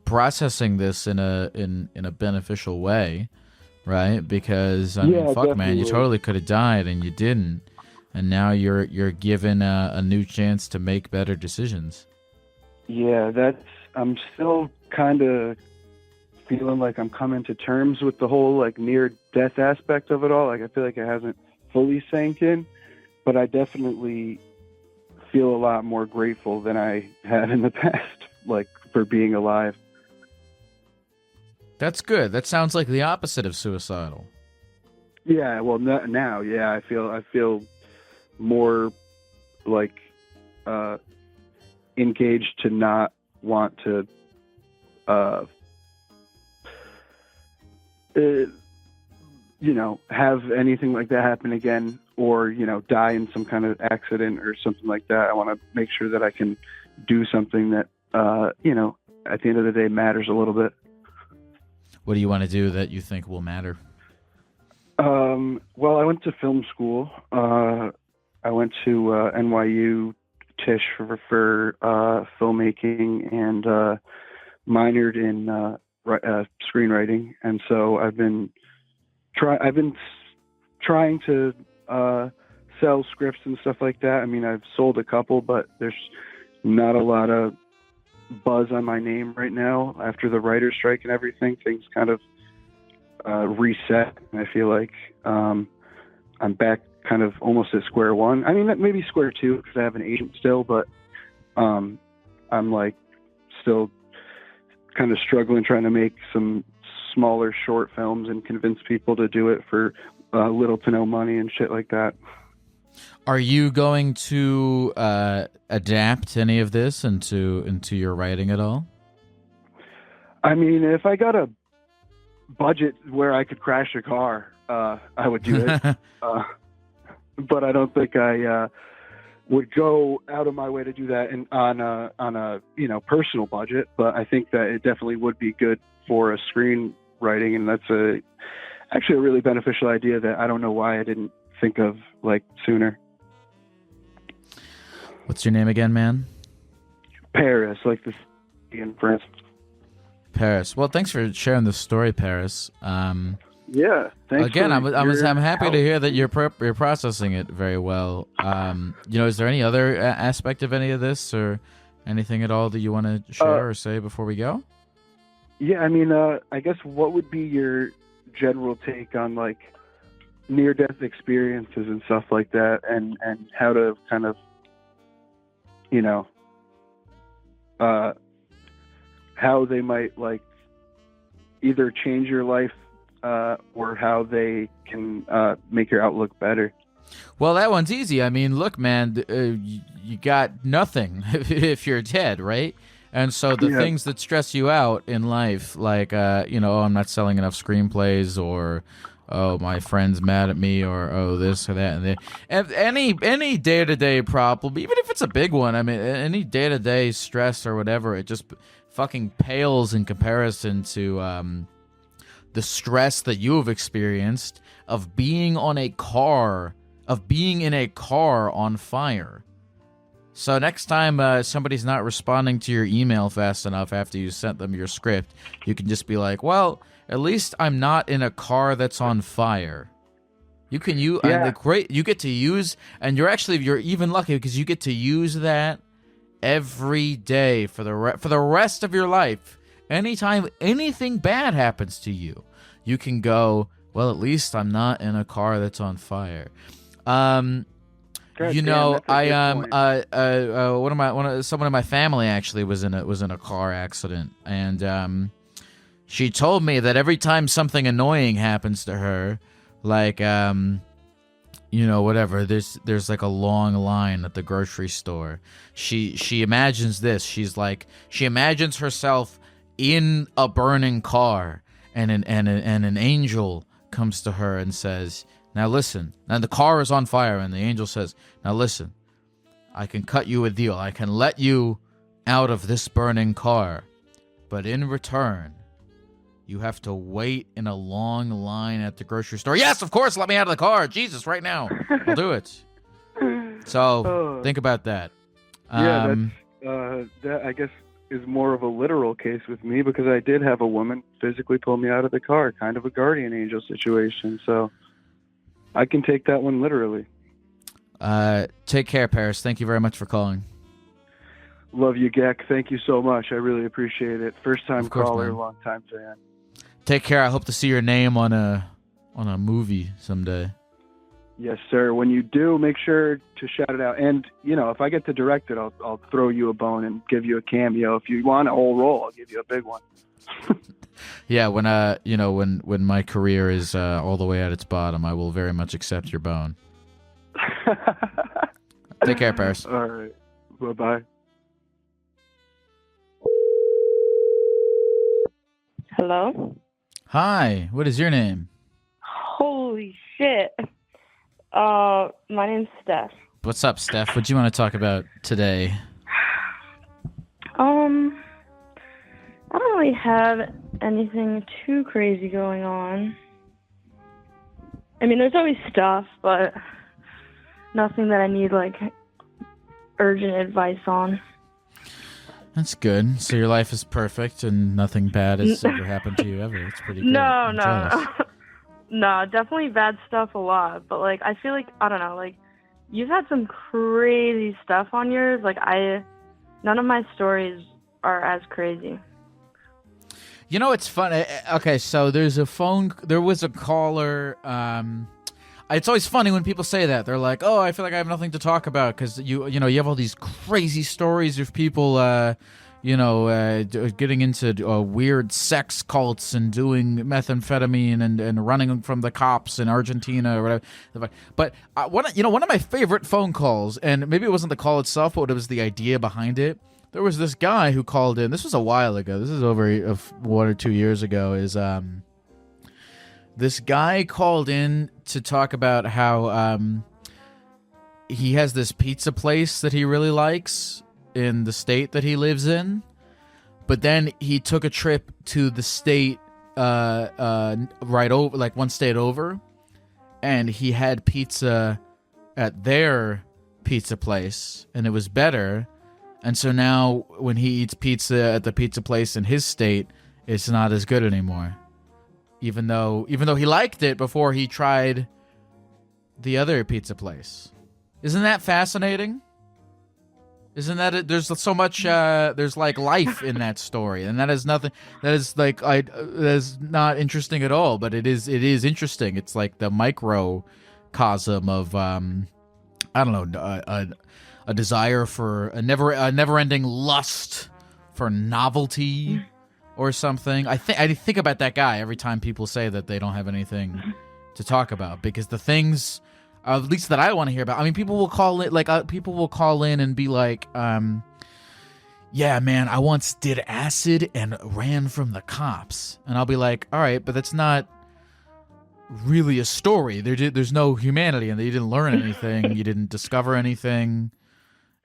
processing this in a beneficial way, right? Because fuck, definitely. Man, you totally could have died and you didn't, and now you're given a new chance to make better decisions. Yeah, I'm still kind of feeling like I'm coming to terms with the whole near-death aspect of it all. I feel like it hasn't fully sank in, but I definitely feel a lot more grateful than I had in the past, for being alive. That's good. That sounds like the opposite of suicidal. Yeah, well, now, yeah, I feel more engaged to not want to have anything like that happen again, or die in some kind of accident or something like that. I want to make sure that I can do something that at the end of the day matters a little bit. What do you want to do that you think will matter? Well, I went to film school. I went to NYU Tisch for filmmaking, and minored in screenwriting. And so I've been trying to sell scripts and stuff like that. I mean, I've sold a couple, but there's not a lot of buzz on my name right now after the writer's strike and everything. Things kind of reset, and I feel like I'm back kind of almost at square one. I mean, maybe square two, because I have an agent still, but I'm still kind of struggling trying to make some smaller short films and convince people to do it for little to no money and shit like that. Are you going to adapt any of this into your writing at all? I mean, if I got a budget where I could crash a car, I would do it. But I don't think I would go out of my way to do that on a personal budget. But I think that it definitely would be good for a screenwriting, and that's actually a really beneficial idea that I don't know why I didn't think of sooner. What's your name again, man? Paris, like the city in France. Paris. Well, thanks for sharing this story, Paris. Yeah, thanks. Again, I'm happy to hear that you're processing it very well. Is there any other aspect of any of this or anything at all that you want to share or say before we go? Yeah, I mean, I guess what would be your general take on near-death experiences and stuff like that, and how to kind of, how they might either change your life or how they can make your outlook better. Well, that one's easy. I mean, look, man, you got nothing if you're dead, right? And so the things that stress you out in life, like, oh, I'm not selling enough screenplays, or, oh, my friend's mad at me, or, oh, this or that, and any day-to-day problem, even if it's a big one, I mean, any day-to-day stress or whatever, it just fucking pales in comparison to the stress that you have experienced of being in a car on fire. So next time somebody's not responding to your email fast enough after you sent them your script, you can just be like, well, at least I'm not in a car that's on fire. You get to use, and you're even lucky because you get to use that every day for the rest of your life. Anytime anything bad happens to you, you can go, well, at least I'm not in a car that's on fire. Someone in my family actually was in a car accident, and she told me that every time something annoying happens to her, like whatever, there's like a long line at the grocery store. She imagines this. She imagines herself in a burning car, and an angel comes to her and says, now listen, and the car is on fire, and the angel says, now listen, I can cut you a deal. I can let you out of this burning car, but in return, you have to wait in a long line at the grocery store. Yes, of course, let me out of the car. Jesus, right now. I'll do it. So, think about that. That I guess is more of a literal case with me, because I did have a woman physically pull me out of the car, kind of a guardian angel situation, so I can take that one literally. Take care, Paris. Thank you very much for calling. Love you, Gek. Thank you so much. I really appreciate it. First time caller, man. long time fan. Take care. I hope to see your name on a movie someday. Yes, sir. When you do, make sure to shout it out. And if I get to direct it, I'll throw you a bone and give you a cameo. If you want a whole role, I'll give you a big one. Yeah, when my career is all the way at its bottom, I will very much accept your bone. Take care, Paris. All right. Bye-bye. Hello? Hi, what is your name? Holy shit. My name's Steph. What's up, Steph? What do you want to talk about today? I don't really have anything too crazy going on. I mean, there's always stuff, but nothing that I need, urgent advice on. That's good. So your life is perfect and nothing bad has ever happened to you ever. It's pretty good. No. No, definitely bad stuff a lot. But, I feel like, I don't know, you've had some crazy stuff on yours. None of my stories are as crazy. It's funny. Okay, so there was a caller. It's always funny when people say that. They're like, oh, I feel like I have nothing to talk about because you have all these crazy stories of people, getting into weird sex cults and doing methamphetamine and running from the cops in Argentina or whatever. But one of my favorite phone calls, and maybe it wasn't the call itself, but it was the idea behind it. There was this guy who called in. This was a while ago. This is over 1 or 2 years ago. This guy called in to talk about how he has this pizza place that he really likes in the state that he lives in, but then he took a trip to the state right over, one state over, and he had pizza at their pizza place, and it was better. And so now when he eats pizza at the pizza place in his state, it's not as good anymore. Even though he liked it before he tried the other pizza place. Isn't that fascinating? Isn't that it? There's so much there's life in that story, and that is nothing, that is not interesting at all, but it is interesting. It's like the microcosm of I don't know, a desire for a never-ending lust for novelty or something. I think about that guy every time people say that they don't have anything to talk about, because the things, at least that I want to hear about. I mean, people will call in and be like, yeah, man, I once did acid and ran from the cops. And I'll be like, all right, but that's not really a story. There's no humanity in that. You didn't learn anything. You didn't discover anything.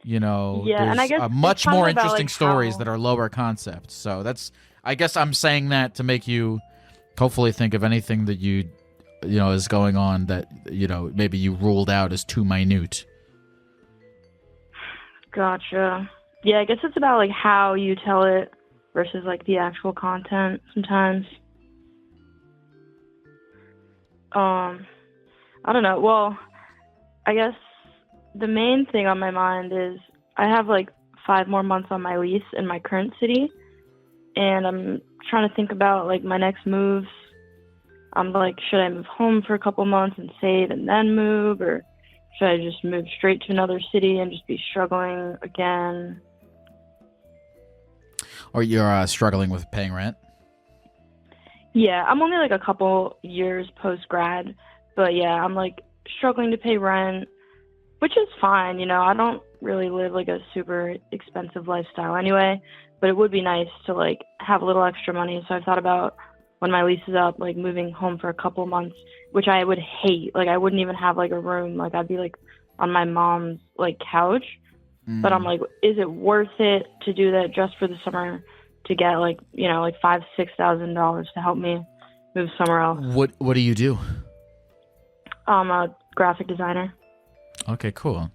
You know, Yeah, there's and I guess much it's kind more of about, interesting like, stories how- that are lower concepts. So that's, I guess I'm saying that to make you hopefully think of anything that you know, is going on that, you know, maybe you ruled out as too minute. Gotcha. Yeah, I guess it's about, like, how you tell it versus, like, the actual content sometimes. I don't know. Well, I guess the main thing on my mind is I have, like, 5 more months on my lease in my current city, and I'm trying to think about, like, my next moves. I'm like, should I move home for a couple months and save and then move, or should I just move straight to another city and just be struggling again? Or you're struggling with paying rent? Yeah, I'm only like a couple years post-grad, but yeah, I'm like struggling to pay rent, which is fine, you know. I don't really live like a super expensive lifestyle anyway, but it would be nice to like have a little extra money. So I've thought about when my lease is up, like moving home for a couple months, which I would hate. Like I wouldn't even have like a room. Like I'd be like on my mom's like couch. But I'm like, is it worth it to do that just for the summer to get like, you know, like $5,000-$6,000 to help me move somewhere else? What do you do? I'm a graphic designer. Okay, cool.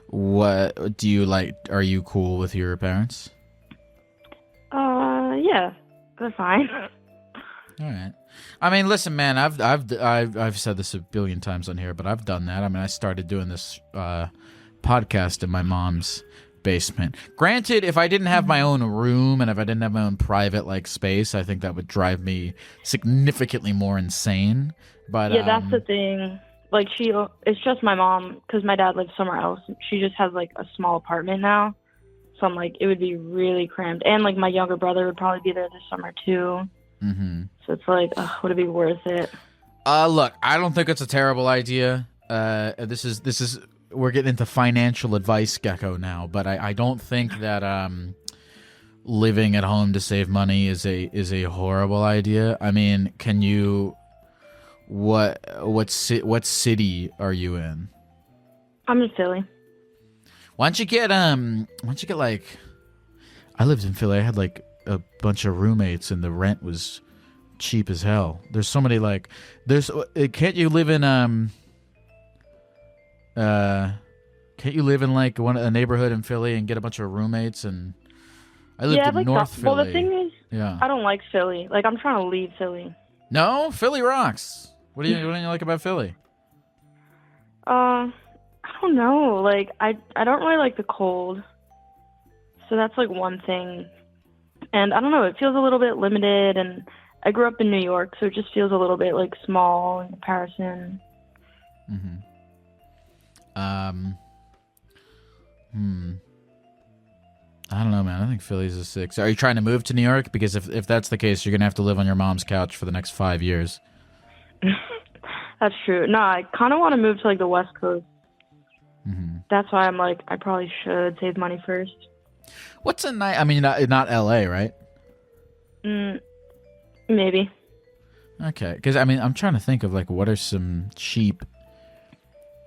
What do you like? Are you cool with your parents? Yeah, they're fine. All right. I mean, listen, man. I've said this a billion times on here, but I've done that. I mean, I started doing this podcast in my mom's basement. Granted, if I didn't have my own room and if I didn't have my own private like space, I think that would drive me significantly more insane. But yeah, that's the thing. Like it's just my mom because my dad lives somewhere else. She just has like a small apartment now. So I'm like, it would be really cramped. And like my younger brother would probably be there this summer too. Mm-hmm. So it's like, would it be worth it? Look, I don't think it's a terrible idea. This is we're getting into financial advice, Gecko, now, but I don't think that living at home to save money is a horrible idea. I mean, can you what city are you in? I'm in Philly. Why don't you get like, I lived in Philly. I had like a bunch of roommates and the rent was cheap as hell. There's so many like can't you live in can't you live in like a neighborhood in Philly and get a bunch of roommates? And I lived in like North Philly. Well, the thing is, yeah, I don't like Philly. Like I'm trying to leave Philly. No, Philly rocks. What do you like about Philly? I don't know. Like I don't really like the cold. So that's like one thing. And I don't know, it feels a little bit limited, and I grew up in New York, so it just feels a little bit like small in comparison. Mm-hmm. I don't know, man. I think Philly's a 6. Are you trying to move to New York? Because if that's the case, you're gonna have to live on your mom's couch for the next 5 years. That's true. No, I kind of want to move to like the West Coast. Mm-hmm. That's why I'm like, I probably should save money first. What's a night? I mean, not L.A., right? Maybe. Okay, because I mean, I'm trying to think of like what are some cheap,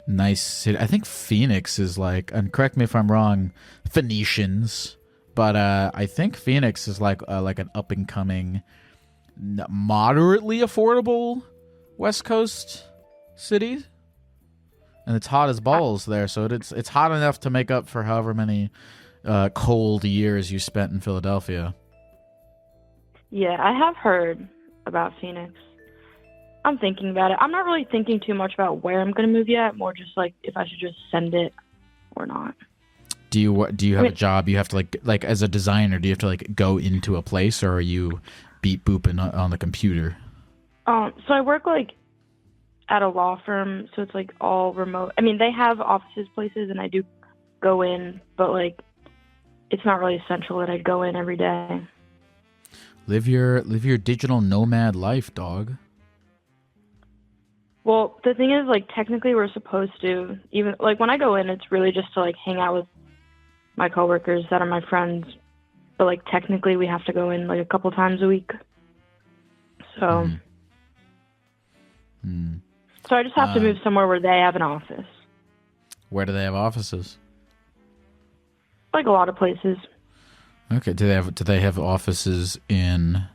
nice city. I think Phoenix is like, and correct me if I'm wrong, Phoenicians, but I think Phoenix is like an up and coming, moderately affordable West Coast city, and it's hot as balls there. So it's hot enough to make up for however many cold years you spent in Philadelphia. Yeah, I have heard about Phoenix. I'm thinking about it. I'm not really thinking too much about where I'm going to move yet, more just like if I should just send it or not. Do you have a job you have to like as a designer, do you have to like go into a place, or are you beep booping on the computer? So I work like at a law firm, so it's like all remote. I mean, they have offices places and I do go in, but like it's not really essential that I go in every day. Live your digital nomad life, dog. Well, the thing is, like, technically we're supposed to, even, like, when I go in, it's really just to, like, hang out with my coworkers that are my friends. But, like, technically we have to go in, like, a couple times a week. So, so I just have to move somewhere where they have an office. Where do they have offices? Like, a lot of places. Okay. Do they have offices in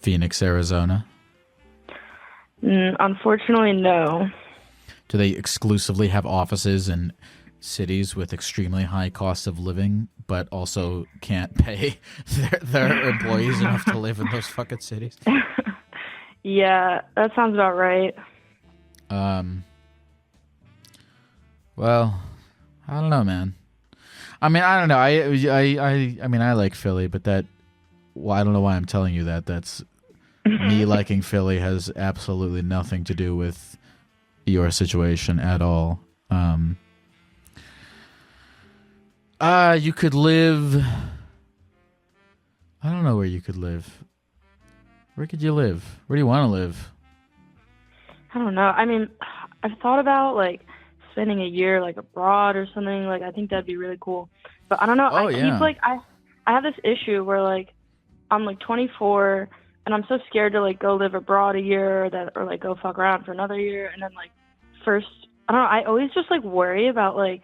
Phoenix, Arizona? Unfortunately, no. Do they exclusively have offices in cities with extremely high costs of living, but also can't pay their employees enough to live in those fucking cities? Yeah, that sounds about right. Well, I don't know, man. I mean, I don't know. I mean, I like Philly, but I don't know why I'm telling you that. That's me liking Philly has absolutely nothing to do with your situation at all. You could live. I don't know where you could live. Where could you live? Where do you want to live? I don't know. I mean, I've thought about, like, spending a year, like, abroad or something. Like, I think that'd be really cool. But I don't know. I keep, like, I have this issue where, like, I'm, like, 24, and I'm so scared to, like, go live abroad a year or, like, go fuck around for another year. And then, like, first, I don't know. I always just, like, worry about, like,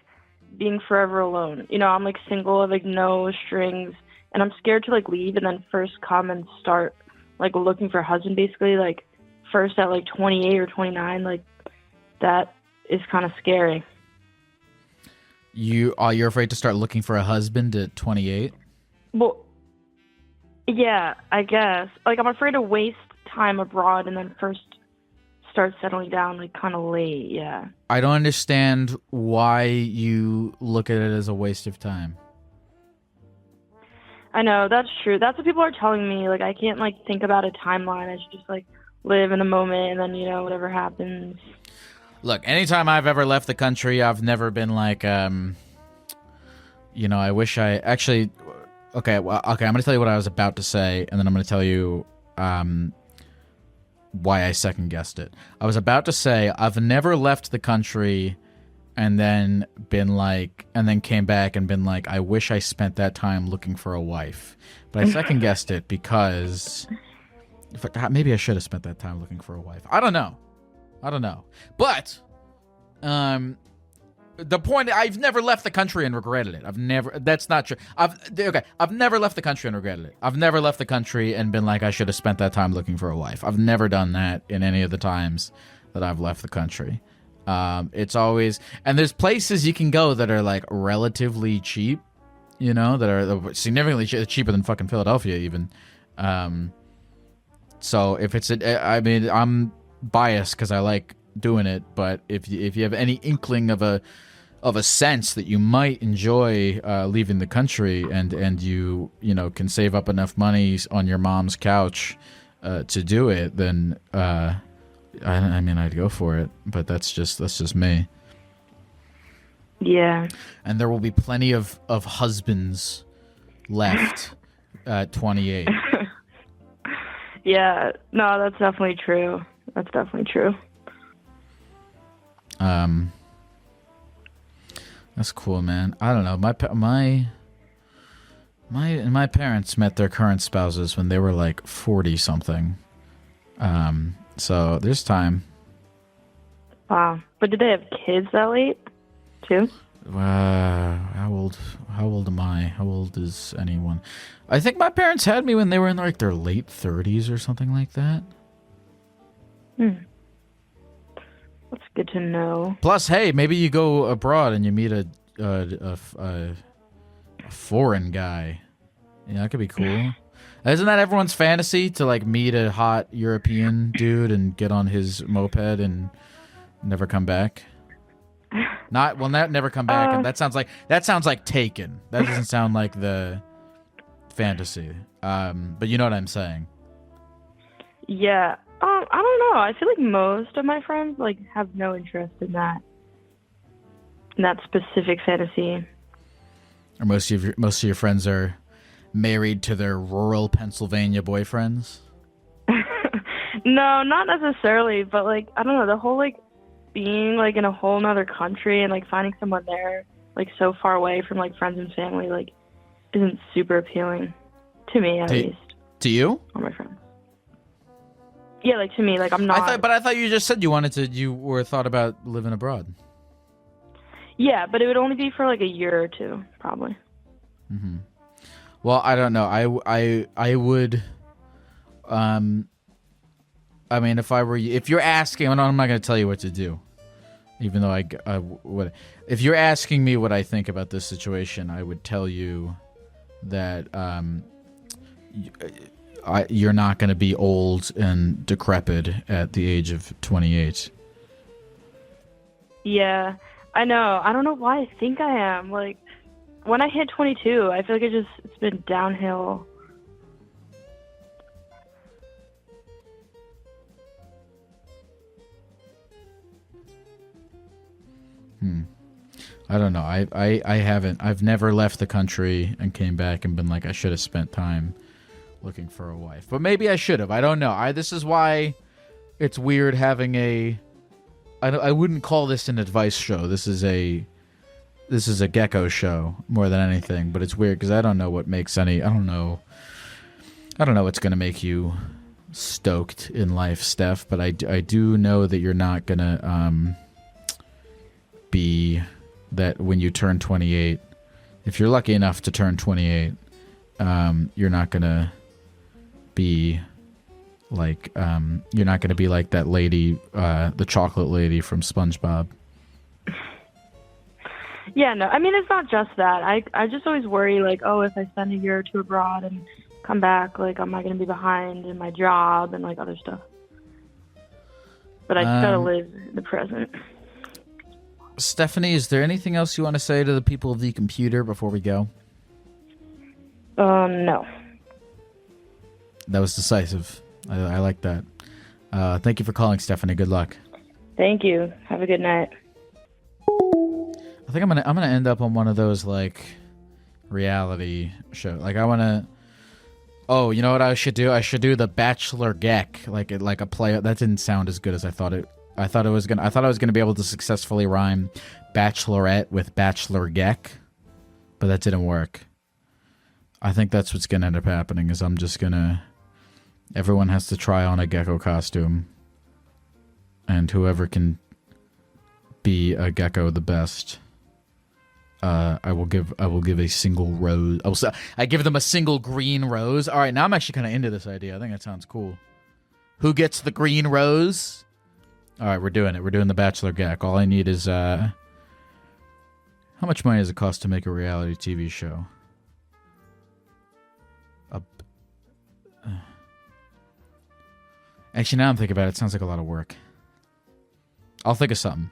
being forever alone. You know, I'm, like, single, I have, like, no strings. And I'm scared to, like, leave and then first come and start, like, looking for a husband, basically, like, first at, like, 28 or 29. Like, that is kind of scary. You're afraid to start looking for a husband at 28? Well, yeah, I guess. Like, I'm afraid to waste time abroad and then first start settling down, like, kind of late, yeah. I don't understand why you look at it as a waste of time. I know, that's true. That's what people are telling me. Like, I can't, like, think about a timeline. I should just, like, live in the moment and then, you know, whatever happens. Look, anytime I've ever left the country, I've never been like, you know, I wish I actually. Okay, well, okay. I'm going to tell you what I was about to say, and then I'm going to tell you why I second guessed it. I was about to say I've never left the country and then been like, and then came back and been like, I wish I spent that time looking for a wife. But I second guessed it because maybe I should have spent that time looking for a wife. I don't know. But the point, I've never left the country and regretted it. That's not true. I've never left the country and regretted it. I've never left the country and been like, I should have spent that time looking for a wife. I've never done that in any of the times that I've left the country. It's always, and there's places you can go that are like relatively cheap, you know, that are significantly cheaper than fucking Philadelphia even. So if it's, I mean, I'm biased because I like doing it, but if you have any inkling of a sense that you might enjoy leaving the country and you know can save up enough money on your mom's couch to do it, then I mean I'd go for it. But that's just me. Yeah. And there will be plenty of husbands left at 28. Yeah. No, that's definitely true. That's definitely true. That's cool, man. I don't know. My parents met their current spouses when they were like 40 something. So there's time. Wow. But did they have kids that late too? How old am I? How old is anyone? I think my parents had me when they were in like their late 30s or something like that. That's good to know. Plus, hey, maybe you go abroad and you meet a foreign guy. Yeah, that could be cool. Isn't that everyone's fantasy to like meet a hot European dude and get on his moped and never come back? Never come back. And that sounds like Taken. That doesn't sound like the fantasy. But you know what I'm saying? Yeah. I don't know. I feel like most of my friends like have no interest in that specific fantasy. Or most of your friends are married to their rural Pennsylvania boyfriends? No, not necessarily, but like I don't know, the whole like being like in a whole nother country and like finding someone there like so far away from like friends and family like isn't super appealing to me at least. To you? Or my friends. Yeah, like to me, like I'm not. I thought you just said you were thought about living abroad. Yeah, but it would only be for like a year or two, probably. Mm-hmm. Well, I don't know. I would. I mean, if I were you, if you're asking, I'm not going to tell you what to do, even though I would. If you're asking me what I think about this situation, I would tell you that you're not going to be old and decrepit at the age of 28. Yeah, I know. I don't know why I think I am. Like, when I hit 22, I feel like it's been downhill. I don't know. I haven't. I've never left the country and came back and been like, I should have spent time looking for a wife. But maybe I should have. I don't know. This is why it's weird having a... I wouldn't call this an advice show. This is a Gecko show more than anything. But it's weird because I don't know what makes any... I don't know what's going to make you stoked in life, Steph. But I do know that you're not going to... be that when you turn 28, if you're lucky enough to turn 28, you're not gonna be like that lady, the chocolate lady from SpongeBob. Yeah, no, I mean it's not just that. I just always worry like, oh, if I spend a year or two abroad and come back, like, am I gonna be behind in my job and like other stuff? But I just gotta live the present. Stephanie, is there anything else you want to say to the people of the computer before we go? No. That was decisive. I like that. Thank you for calling, Stephanie. Good luck. Thank you. Have a good night. I think I'm gonna end up on one of those like reality show. Like I want to. Oh, you know what I should do? I should do the Bachelor Gek, like a play. That didn't sound as good as I thought it. I thought I was gonna be able to successfully rhyme bachelorette with Bachelor Gek, but that didn't work. I think that's what's gonna end up happening. Is everyone has to try on a gecko costume, and whoever can be a gecko the best, I will give a single rose. I give them a single green rose. All right, now I'm actually kind of into this idea. I think that sounds cool. Who gets the green rose? All right, we're doing it. We're doing the Bachelor Gek. All I need is, how much money does it cost to make a reality TV show? Actually, now I'm thinking about it, it sounds like a lot of work. I'll think of something.